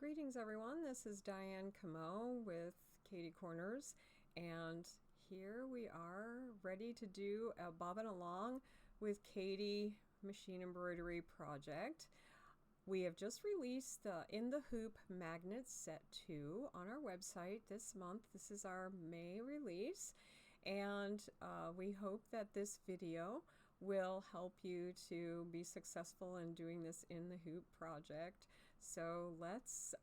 Greetings everyone, this is Diane Camo with CaDi Corners, and here we are ready to do a bobbin along with CaDi machine embroidery project. We have just released the In the Hoop Magnet Set 2 on our website this month. This is our May release, and we hope that this video will help you to be successful in doing this In the Hoop project. So let's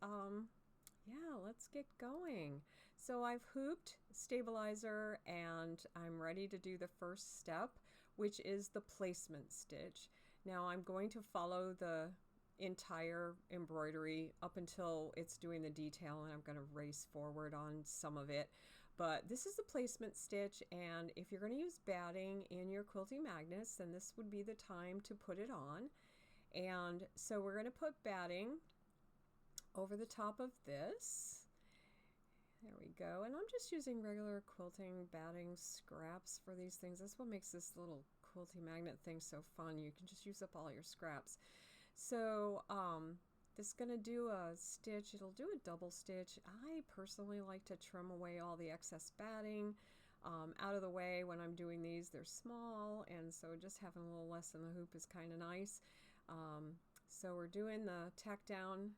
get going. So I've hooped stabilizer and I'm ready to do the first step, which is the placement stitch. Now I'm going to follow the entire embroidery up until it's doing the detail, and I'm going to race forward on some of it. But this is the placement stitch, and if you're going to use batting in your quilty magnets, then this would be the time to put it on. And so we're going to put batting over the top of this. There we go. And I'm just using regular quilting batting scraps for these things. That's what makes this little quilty magnet thing so fun. You can just use up all your scraps. So this is going to do a stitch. It'll do a double stitch. I personally like to trim away all the excess batting out of the way when I'm doing these. They're small, and so just having a little less in the hoop is kind of nice. So we're doing the tack down.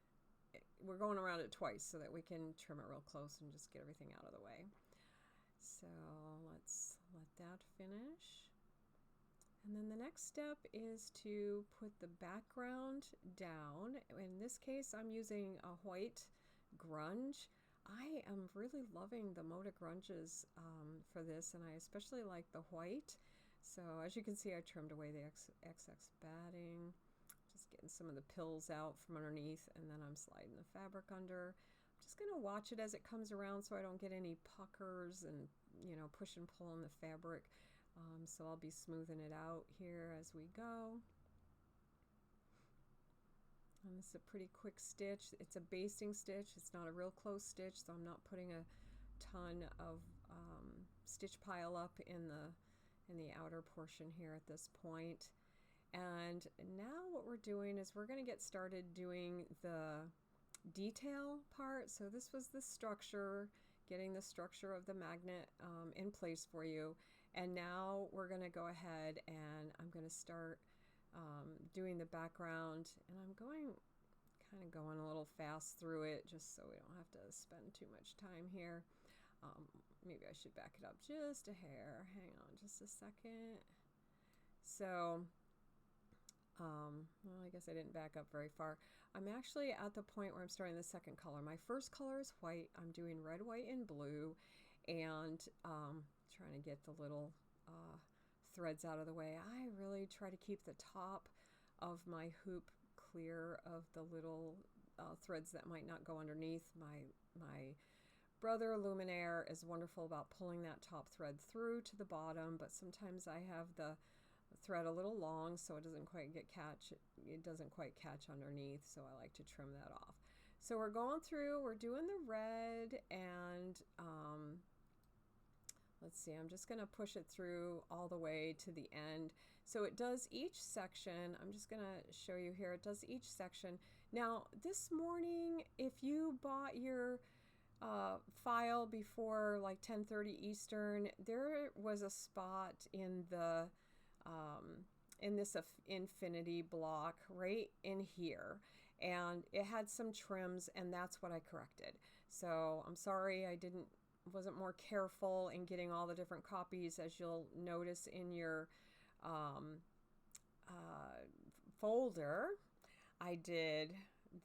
We're going around it twice so that we can trim it real close and just get everything out of the way. So let's let that finish. And then the next step is to put the background down. In this case, I'm using a white grunge. I am really loving the Moda grunges for this, and I especially like the white. So as you can see, I trimmed away the excess batting. Just getting some of the pills out from underneath, and then I'm sliding the fabric under. I'm just going to watch it as it comes around so I don't get any puckers and, you know, push and pull on the fabric. So I'll be smoothing it out here as we go. And this is a pretty quick stitch. It's a basting stitch. It's not a real close stitch, so I'm not putting a ton of stitch pile up in the outer portion here at this point. And now what we're doing is we're going to get started doing the detail part. So this was the structure, getting the structure of the magnet in place for you. And now we're going to go ahead and I'm going to start doing the background. And I'm going a little fast through it just so we don't have to spend too much time here. Maybe I should back it up just a hair. Hang on just a second. So well, I guess I didn't back up very far. I'm actually at the point where I'm starting the second color. My first color is white. I'm doing red, white, and blue, and trying to get the little threads out of the way. I really try to keep the top of my hoop clear of the little threads that might not go underneath. My brother Luminaire is wonderful about pulling that top thread through to the bottom, but sometimes I have the thread a little long, so it doesn't quite catch underneath, so I like to trim that off. So we're going through, we're doing the red, and let's see, I'm just going to push it through all the way to the end. So it does each section. I'm just going to show you here. It does each section. Now this morning, if you bought your file before like 10:30 Eastern, there was a spot in the in this infinity block right in here, and it had some trims, and that's what I corrected. So I'm sorry I wasn't more careful in getting all the different copies. As you'll notice in your folder, I did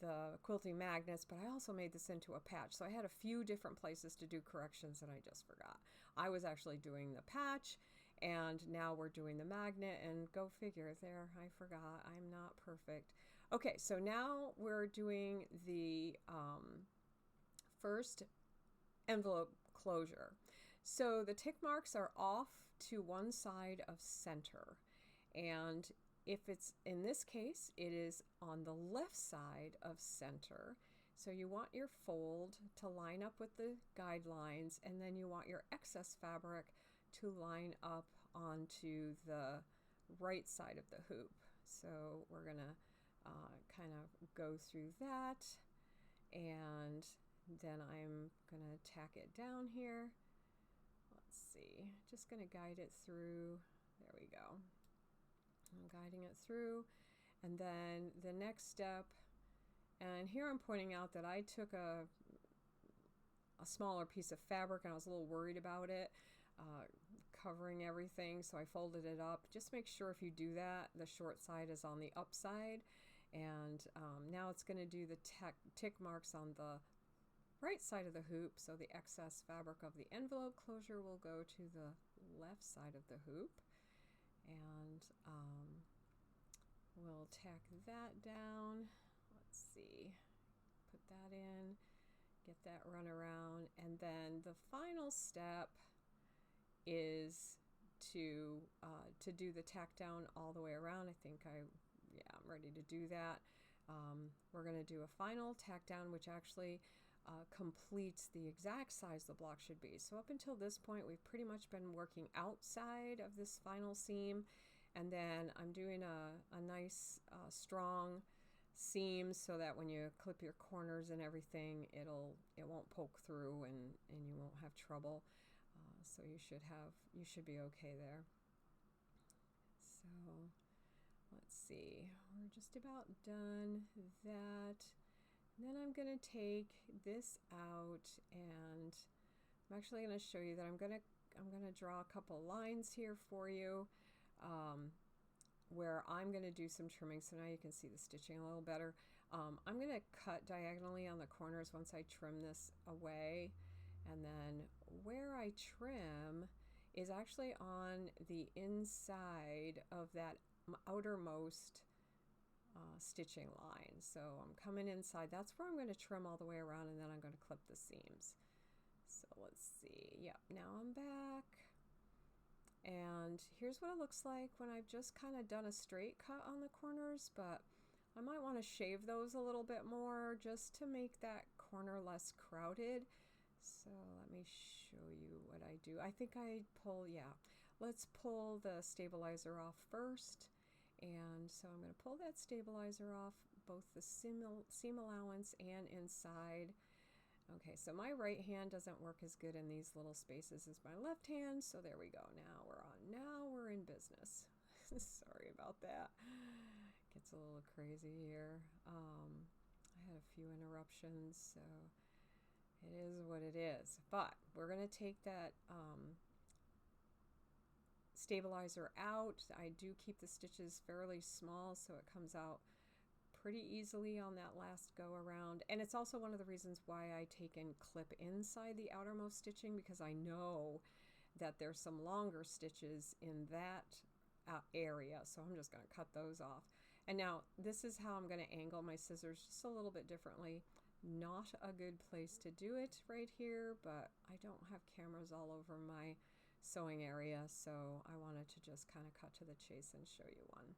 the quilting magnets, but I also made this into a patch. So I had a few different places to do corrections and I just forgot. I was actually doing the patch, and now we're doing the magnet, and go figure, there, I forgot. I'm not perfect. Okay, so now we're doing the first envelope closure. So the tick marks are off to one side of center, and if it's, in this case, it is on the left side of center. So you want your fold to line up with the guidelines, and then you want your excess fabric to line up onto the right side of the hoop. So we're gonna kind of go through that. and then I'm gonna tack it down here. Let's see, just gonna guide it through. There we go. I'm guiding it through, and then the next step, and here I'm pointing out that I took a smaller piece of fabric and I was a little worried about it covering everything, so I folded it up. Just make sure if you do that, the short side is on the up side, and now it's going to do the tick marks on the right side of the hoop, so the excess fabric of the envelope closure will go to the left side of the hoop, and we'll tack that down. Let's see, put that in, get that run around, and then the final step is to do the tack down all the way around. I'm ready to do that. We're going to do a final tack down, which actually completes the exact size the block should be. So up until this point, we've pretty much been working outside of this final seam, and then I'm doing a nice strong seam so that when you clip your corners and everything, it won't poke through and you won't have trouble. So you should be okay there. So let's see, we're just about done that. And then I'm going to take this out, and I'm actually going to show you that I'm going to draw a couple lines here for you where I'm going to do some trimming. So now you can see the stitching a little better. I'm going to cut diagonally on the corners once I trim this away, and then where I trim is actually on the inside of that outermost stitching line. So I'm coming inside, that's where I'm going to trim all the way around, and then I'm going to clip the seams. So let's see, yep, now I'm back, and here's what it looks like when I've just kind of done a straight cut on the corners, but I might want to shave those a little bit more just to make that corner less crowded. So let me show you what I do. I think I pull, let's pull the stabilizer off first. And so I'm going to pull that stabilizer off, both the seam allowance and inside. Okay, so my right hand doesn't work as good in these little spaces as my left hand, so there we go. Now we're in business. Sorry about that. Gets a little crazy here. I had a few interruptions, so it is what it is. But we're going to take that stabilizer out. I do keep the stitches fairly small so it comes out pretty easily on that last go around, and it's also one of the reasons why I take and clip inside the outermost stitching, because I know that there's some longer stitches in that area, so I'm just going to cut those off. And now this is how I'm going to angle my scissors just a little bit differently. Not a good place to do it right here, but I don't have cameras all over my sewing area, so I wanted to just kind of cut to the chase and show you one.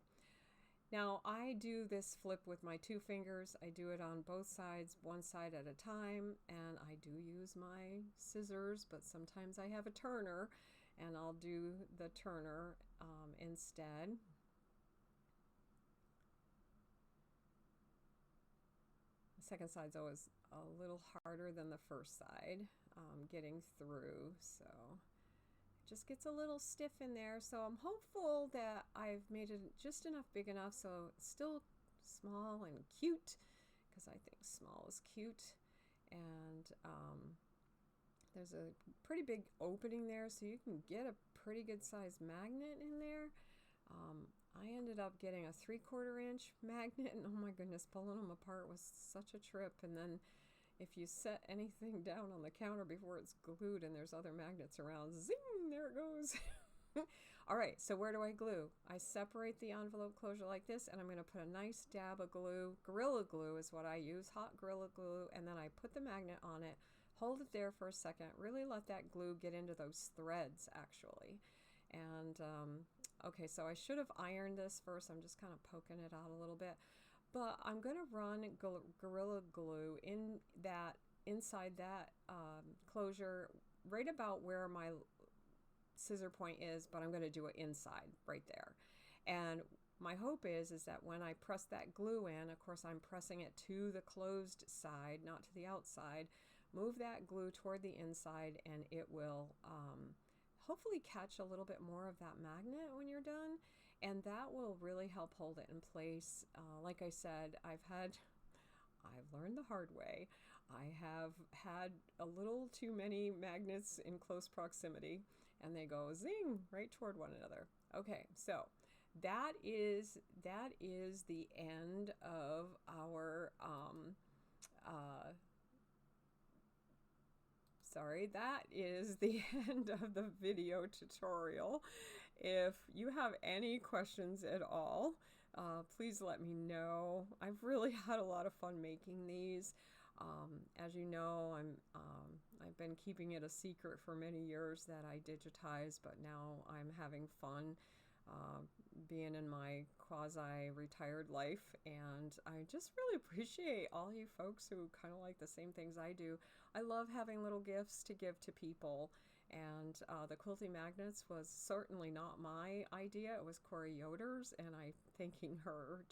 Now I do this flip with my 2 fingers. I do it on both sides, one side at a time, and I do use my scissors, but sometimes I have a turner and I'll do the turner instead. The second side's always a little harder than the first side getting through, so just gets a little stiff in there. So I'm hopeful that I've made it just enough big enough so it's still small and cute, because I think small is cute. And there's a pretty big opening there, so you can get a pretty good sized magnet in there. I ended up getting a 3/4 inch magnet, and oh my goodness, pulling them apart was such a trip. And then if you set anything down on the counter before it's glued and there's other magnets around, zing, there it goes. All right, so where do I glue? I separate the envelope closure like this, and I'm going to put a nice dab of glue. Gorilla Glue is what I use, hot Gorilla Glue, and then I put the magnet on it, hold it there for a second, really let that glue get into those threads actually. And okay, so I should have ironed this first. I'm just kind of poking it out a little bit. But I'm going to run Gorilla Glue in that, inside that closure, right about where my scissor point is, but I'm going to do it inside right there. And my hope is that when I press that glue in, of course I'm pressing it to the closed side, not to the outside, move that glue toward the inside, and it will hopefully catch a little bit more of that magnet when you're done, and that will really help hold it in place. Like I said, I've learned the hard way. I have had a little too many magnets in close proximity, and they go zing right toward one another. Okay, so that is the end of our that is the end of the video tutorial. If you have any questions at all, please let me know. I've really had a lot of fun making these. As you know, I've been keeping it a secret for many years that I digitize, but now I'm having fun being in my quasi-retired life, and I just really appreciate all you folks who kind of like the same things I do. I love having little gifts to give to people, and the Quilty magnets was certainly not my idea. It was Corey Yoder's, and I'm thanking her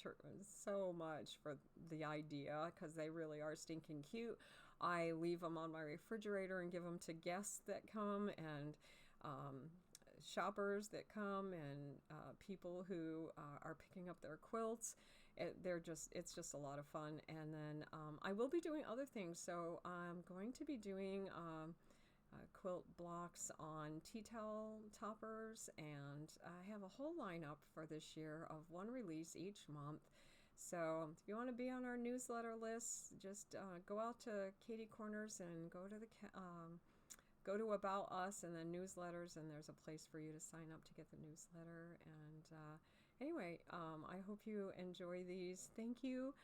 so much for the idea, because they really are stinking cute. I leave them on my refrigerator and give them to guests that come, and shoppers that come, and people who are picking up their quilts. It's just a lot of fun. And then I will be doing other things. So I'm going to be doing quilt blocks on tea towel toppers, and I have a whole lineup for this year of one release each month. So if you want to be on our newsletter list, just go out to CaDi Corners and go to About Us and then Newsletters, and there's a place for you to sign up to get the newsletter. And anyway, I hope you enjoy these. Thank you.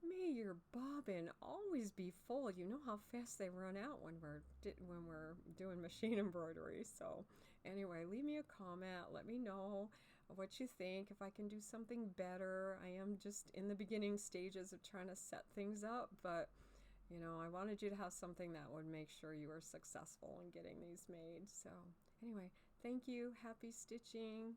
May your bobbin always be full. You know how fast they run out when we're doing machine embroidery. So anyway, leave me a comment. Let me know what you think, if I can do something better. I am just in the beginning stages of trying to set things up, but you know, I wanted you to have something that would make sure you were successful in getting these made. So anyway, thank you. Happy stitching.